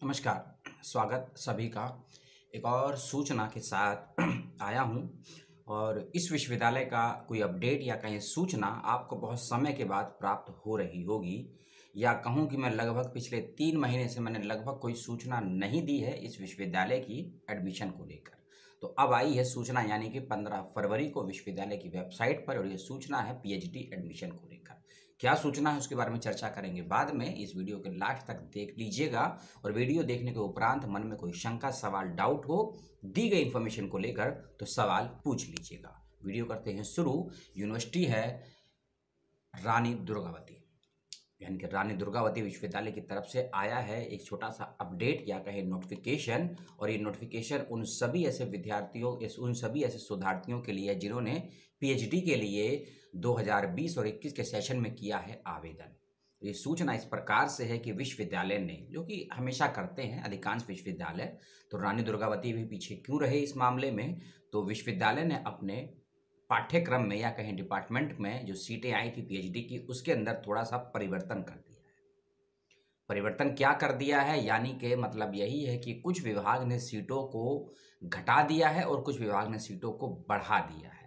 नमस्कार, स्वागत सभी का एक और सूचना के साथ आया हूँ। और इस विश्वविद्यालय का कोई अपडेट या कहीं सूचना आपको बहुत समय के बाद प्राप्त हो रही होगी, या कहूँ कि मैं लगभग पिछले 3 महीने से मैंने लगभग कोई सूचना नहीं दी है इस विश्वविद्यालय की एडमिशन को लेकर। तो अब आई है सूचना, यानी कि 15 फरवरी को विश्वविद्यालय की वेबसाइट पर, और ये सूचना है पीएचडी एडमिशन को लेकर। क्या सूचना है उसके बारे में चर्चा करेंगे बाद में। इस वीडियो के लास्ट तक देख लीजिएगा, और वीडियो देखने के उपरांत मन में कोई शंका, सवाल, डाउट हो दी गई इन्फॉर्मेशन को लेकर तो सवाल पूछ लीजिएगा। वीडियो करते हैं शुरू। यूनिवर्सिटी है रानी दुर्गावती, यानी कि रानी दुर्गावती विश्वविद्यालय की तरफ से आया है एक छोटा सा अपडेट या कहे नोटिफिकेशन। और ये नोटिफिकेशन उन सभी ऐसे विद्यार्थियों, उन सभी ऐसे शोधार्थियों के लिए जिन्होंने पीएचडी के लिए 2020 और 21 के सेशन में किया है आवेदन। ये सूचना इस प्रकार से है कि विश्वविद्यालय ने, जो कि हमेशा करते हैं अधिकांश विश्वविद्यालय, तो रानी दुर्गावती भी पीछे क्यों रहे इस मामले में, तो विश्वविद्यालय ने अपने पाठ्यक्रम में या कहीं डिपार्टमेंट में जो सीटें आई थी पीएचडी की, उसके अंदर थोड़ा सा परिवर्तन कर दिया है। परिवर्तन क्या कर दिया है, यानी कि मतलब यही है कि कुछ विभाग ने सीटों को घटा दिया है और कुछ विभाग ने सीटों को बढ़ा दिया है।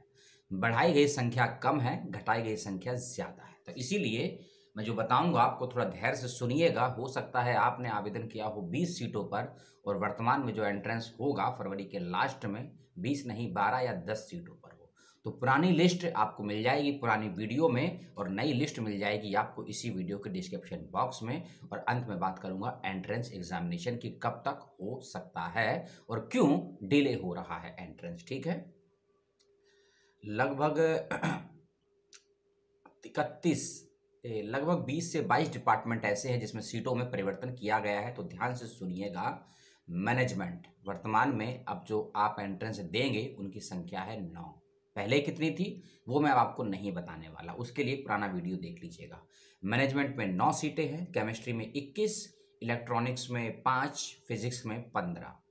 बढ़ाई गई संख्या कम है, घटाई गई संख्या ज़्यादा है। तो इसीलिए मैं जो बताऊंगा आपको थोड़ा धैर्य से सुनिएगा। हो सकता है आपने आवेदन किया हो 20 सीटों पर, और वर्तमान में जो एंट्रेंस होगा फरवरी के लास्ट में 20 नहीं 12 या 10 सीटों पर हो। तो पुरानी लिस्ट आपको मिल जाएगी पुरानी वीडियो में, और नई लिस्ट मिल जाएगी आपको इसी वीडियो के डिस्क्रिप्शन बॉक्स में। और अंत में बात करूंगा एंट्रेंस एग्जामिनेशन की कब तक हो सकता है और क्यों डिले हो रहा है एंट्रेंस। ठीक है, लगभग 20 से 22 डिपार्टमेंट ऐसे हैं जिसमें सीटों में परिवर्तन किया गया है। तो ध्यान से सुनिएगा। मैनेजमेंट, वर्तमान में अब जो आप एंट्रेंस देंगे उनकी संख्या है 9। पहले कितनी थी वो मैं अब आपको नहीं बताने वाला, उसके लिए पुराना वीडियो देख लीजिएगा। मैनेजमेंट में 9 सीटें हैं, केमिस्ट्री में 21, इलेक्ट्रॉनिक्स में 5, फिजिक्स में 15,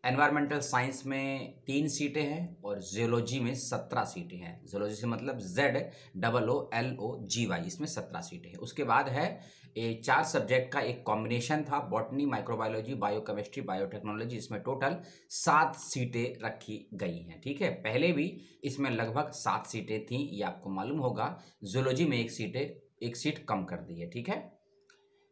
एनवायरमेंटल साइंस में 3 सीटें हैं, और जियोलॉजी में 17 सीटें हैं। जियोलॉजी से मतलब ZOOLOGY, इसमें 17 सीटें हैं। उसके बाद है 4 सब्जेक्ट का एक कॉम्बिनेशन था, बॉटनी, माइक्रोबायोलॉजी, बायोकेमिस्ट्री, बायोटेक्नोलॉजी, इसमें टोटल 7 सीटें रखी गई हैं। ठीक है, पहले भी इसमें लगभग 7 सीटें थीं, ये आपको मालूम होगा। जियोलॉजी में एक सीट कम कर दी है। ठीक है,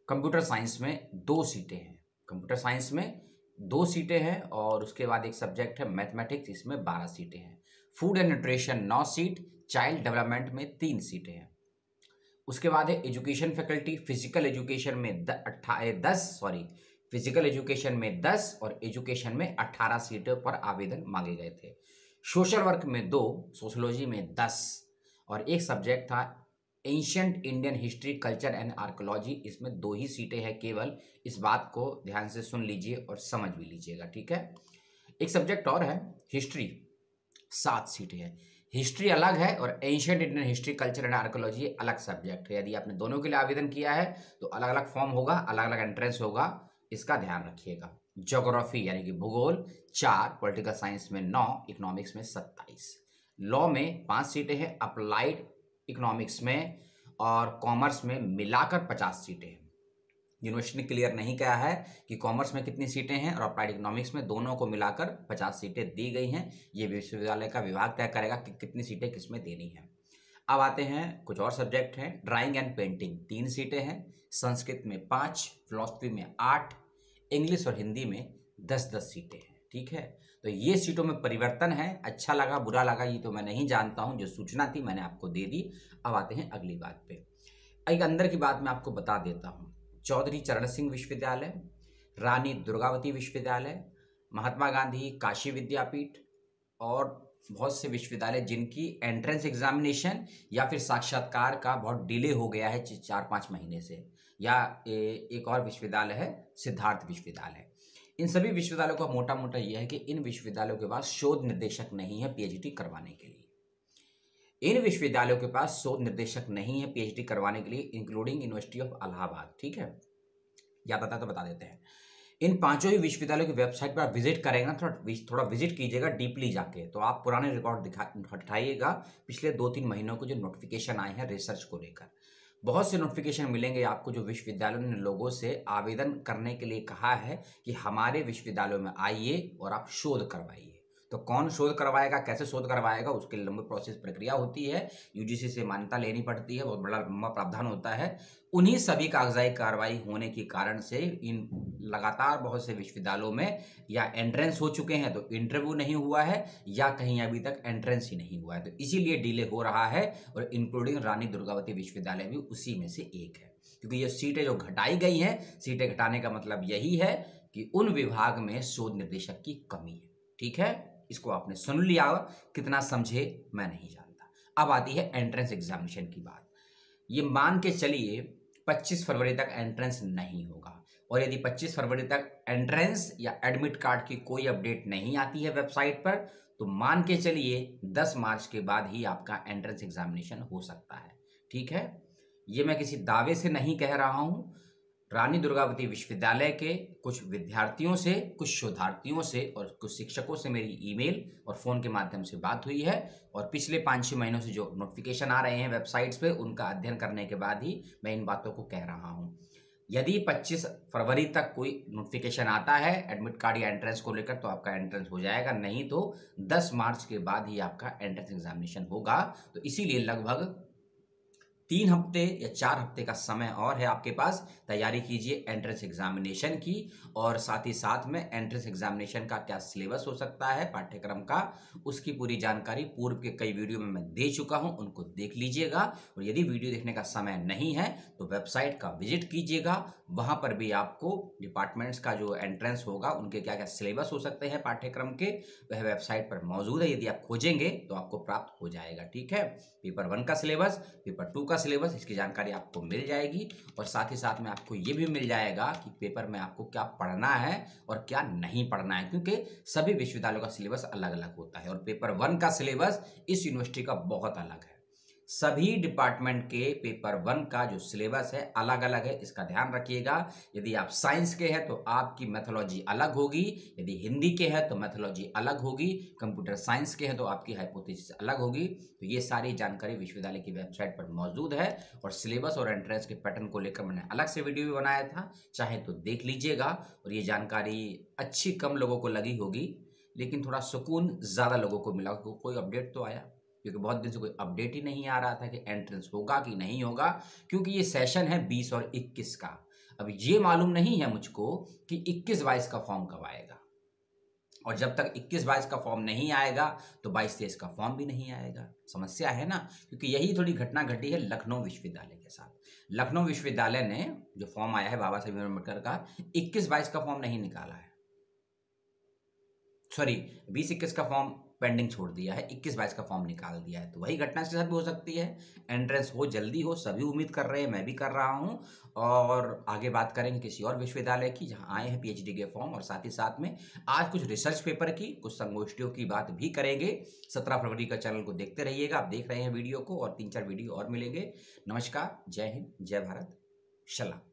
कंप्यूटर साइंस में 2 सीटें हैं, कंप्यूटर साइंस में 2 सीटें हैं, और उसके बाद एक सब्जेक्ट है मैथमेटिक्स, इसमें 12 सीटें हैं। Food and nutrition 9 seat, child development में 3 सीटें हैं। उसके बाद है एजुकेशन फैकल्टी, फिजिकल एजुकेशन में 10 और एजुकेशन में 18 सीटों पर आवेदन मांगे गए थे। सोशल वर्क में 2, सोशोलॉजी में 10, और एक सब्जेक्ट था ancient Indian history, culture and archaeology, इसमें 2 ही सीटें हैं केवल। इस बात को ध्यान से सुन लीजिए और समझ भी लीजिएगा। ठीक है, एक सब्जेक्ट और है हिस्ट्री, 7 सीटें हैं। हिस्ट्री अलग है और ancient Indian history, culture and archaeology अलग सब्जेक्ट है। यदि आपने दोनों के लिए आवेदन किया है तो अलग अलग फॉर्म होगा, अलग अलग एंट्रेंस होगा, इसका ध्यान रखिएगा। ज्योग्राफी यानी कि भूगोल 4, पॉलिटिकल साइंस में 9, इकोनॉमिक्स में 27, लॉ में 5 सीटें हैं, अप्लाइड इकोनॉमिक्स में और कॉमर्स में मिलाकर 50 सीटें हैं। यूनिवर्सिटी ने क्लियर नहीं किया है कि कॉमर्स में कितनी सीटें हैं और अप्लाइड इकोनॉमिक्स में, दोनों को मिलाकर 50 सीटें दी गई हैं। ये विश्वविद्यालय का विभाग तय करेगा कि कितनी सीटें किसमें देनी है। अब आते हैं कुछ और सब्जेक्ट हैं। ड्राइंग एंड पेंटिंग 3 सीटें हैं, संस्कृत में 5, फिलॉसफी में 8, इंग्लिश और हिंदी में 10-10 सीटें हैं। ठीक है, तो ये सीटों में परिवर्तन है। अच्छा लगा बुरा लगा ये तो मैं नहीं जानता हूं, जो सूचना थी मैंने आपको दे दी। अब आते हैं अगली बात पे। एक अंदर की बात मैं आपको बता देता हूं। चौधरी चरण सिंह विश्वविद्यालय, रानी दुर्गावती विश्वविद्यालय, महात्मा गांधी काशी विद्यापीठ और बहुत से विश्वविद्यालय जिनकी एंट्रेंस एग्जामिनेशन या फिर साक्षात्कार का बहुत डिले हो गया है 4-5 महीने से, या एक और विश्वविद्यालय है सिद्धार्थ विश्वविद्यालय। इन सभी विश्वविद्यालयों का मोटा मोटा यह है कि इन विश्वविद्यालयों के पास शोध निर्देशक नहीं है पीएचडी करवाने के लिए। इन विश्वविद्यालयों के पास शोध निर्देशक नहीं है पीएचडी करवाने के लिए, इंक्लूडिंग यूनिवर्सिटी ऑफ इलाहाबाद। ठीक है, याद आता तो बता देते हैं। इन 5 ही विश्वविद्यालयों की वेबसाइट पर आप विजिट करेंगे ना, थोड़ा विजिट कीजिएगा डीपली जाके, तो आप पुराने रिकॉर्ड हटाइएगा पिछले 2-3 महीनों को जो नोटिफिकेशन आए हैं रिसर्च को लेकर। बहुत से नोटिफिकेशन मिलेंगे आपको जो विश्वविद्यालयों ने लोगों से आवेदन करने के लिए कहा है कि हमारे विश्वविद्यालयों में आइए और आप शोध करवाइए। तो कौन शोध करवाएगा, कैसे शोध करवाएगा, उसके लंबी प्रोसेस प्रक्रिया होती है, यूजीसी से मान्यता लेनी पड़ती है, बहुत बड़ा लंबा प्रावधान होता है। उन्हीं सभी कागजाई कार्रवाई होने के कारण से इन लगातार बहुत से विश्वविद्यालयों में या एंट्रेंस हो चुके हैं तो इंटरव्यू नहीं हुआ है, या कहीं अभी तक एंट्रेंस ही नहीं हुआ है, तो इसीलिए डिले हो रहा है। और इंक्लूडिंग रानी दुर्गावती विश्वविद्यालय भी उसी में से एक है, क्योंकि ये सीटें जो घटाई गई हैं, सीटें घटाने का मतलब यही है कि उन विभाग में शोध निर्देशक की कमी है। ठीक है, इसको आपने सुन लिया, कितना समझे मैं नहीं जानता। अब आती है एंट्रेंस एग्जामिनेशन की बात। ये मान के चलिए 25 फरवरी तक एंट्रेंस नहीं होगा, और यदि 25 फरवरी तक एंट्रेंस या एडमिट कार्ड की कोई अपडेट नहीं आती है वेबसाइट पर, तो मान के चलिए 10 मार्च के बाद ही आपका एंट्रेंस एग्जामिनेशन हो सकता है। ठीक है, ये मैं किसी दावे से नहीं कह रहा हूं, रानी दुर्गावती विश्वविद्यालय के कुछ विद्यार्थियों से, कुछ शोधार्थियों से और कुछ शिक्षकों से मेरी ईमेल और फ़ोन के माध्यम से बात हुई है, और पिछले 5-6 महीनों से जो नोटिफिकेशन आ रहे हैं वेबसाइट्स पे, उनका अध्ययन करने के बाद ही मैं इन बातों को कह रहा हूं। यदि 25 फरवरी तक कोई नोटिफिकेशन आता है एडमिट कार्ड या एंट्रेंस को लेकर, तो आपका एंट्रेंस हो जाएगा, नहीं तो 10 मार्च के बाद ही आपका एंट्रेंस एग्जामिनेशन होगा। तो इसीलिए लगभग 3 हफ्ते या 4 हफ्ते का समय और है आपके पास, तैयारी कीजिए एंट्रेंस एग्जामिनेशन की। और साथ ही साथ में एंट्रेंस एग्जामिनेशन का क्या सिलेबस हो सकता है पाठ्यक्रम का, उसकी पूरी जानकारी पूर्व के कई वीडियो में मैं दे चुका हूं, उनको देख लीजिएगा। और यदि वीडियो देखने का समय नहीं है तो वेबसाइट का विजिट कीजिएगा, वहां पर भी आपको डिपार्टमेंट्स का जो एंट्रेंस होगा, उनके क्या क्या सिलेबस हो सकते हैं पाठ्यक्रम के, वह वेबसाइट पर मौजूद है। यदि आप खोजेंगे तो आपको प्राप्त हो जाएगा। ठीक है, पेपर 1 का सिलेबस, पेपर 2 का सिलेबस, इसकी जानकारी आपको मिल जाएगी। और साथ ही साथ में आपको ये भी मिल जाएगा कि पेपर में आपको क्या पढ़ना है और क्या नहीं पढ़ना है, क्योंकि सभी विश्वविद्यालयों का सिलेबस अलग अलग होता है। और पेपर 1 का सिलेबस इस यूनिवर्सिटी का बहुत अलग है। सभी डिपार्टमेंट के पेपर 1 का जो सिलेबस है अलग अलग है, इसका ध्यान रखिएगा। यदि आप साइंस के हैं तो आपकी मैथोलॉजी अलग होगी, यदि हिंदी के हैं तो मैथोलॉजी अलग होगी, कंप्यूटर साइंस के हैं तो आपकी हाइपोथेसिस अलग होगी। तो ये सारी जानकारी विश्वविद्यालय की वेबसाइट पर मौजूद है। और सिलेबस और एंट्रेंस के पैटर्न को लेकर मैंने अलग से वीडियो भी बनाया था, चाहे तो देख लीजिएगा। और ये जानकारी अच्छी कम लोगों को लगी होगी, लेकिन थोड़ा सुकून ज़्यादा लोगों को मिला, कोई अपडेट तो आया, क्योंकि बहुत दिन से कोई अपडेट ही नहीं आ रहा था कि एंट्रेंस होगा कि नहीं होगा। क्योंकि ये सेशन है 20 और 21 का, अब ये मालूम नहीं है मुझको कि 21-22 का फॉर्म कब आएगा। और जब तक 21-22 का फॉर्म नहीं आएगा तो 22-23 का फॉर्म भी नहीं आएगा। समस्या है ना, क्योंकि यही थोड़ी घटना घटी है लखनऊ विश्वविद्यालय के साथ। लखनऊ विश्वविद्यालय ने जो फॉर्म आया है बाबा साहेब अम्बेडकर का, 21-22 का फॉर्म नहीं निकाला है, सॉरी 20-21 का फॉर्म पेंडिंग छोड़ दिया है, 21-22 का फॉर्म निकाल दिया है। तो वही घटना इसके साथ भी हो सकती है। एंट्रेंस हो जल्दी हो, सभी उम्मीद कर रहे हैं, मैं भी कर रहा हूं। और आगे बात करेंगे किसी और विश्वविद्यालय की जहां आए हैं पीएचडी के फॉर्म, और साथ ही साथ में आज कुछ रिसर्च पेपर की, कुछ संगोष्ठियों की बात भी करेंगे। 17 फरवरी का चैनल को देखते रहिएगा, आप देख रहे हैं वीडियो को, और 3-4 वीडियो और मिलेंगे। नमस्कार, जय हिंद, जय भारत, सलाम।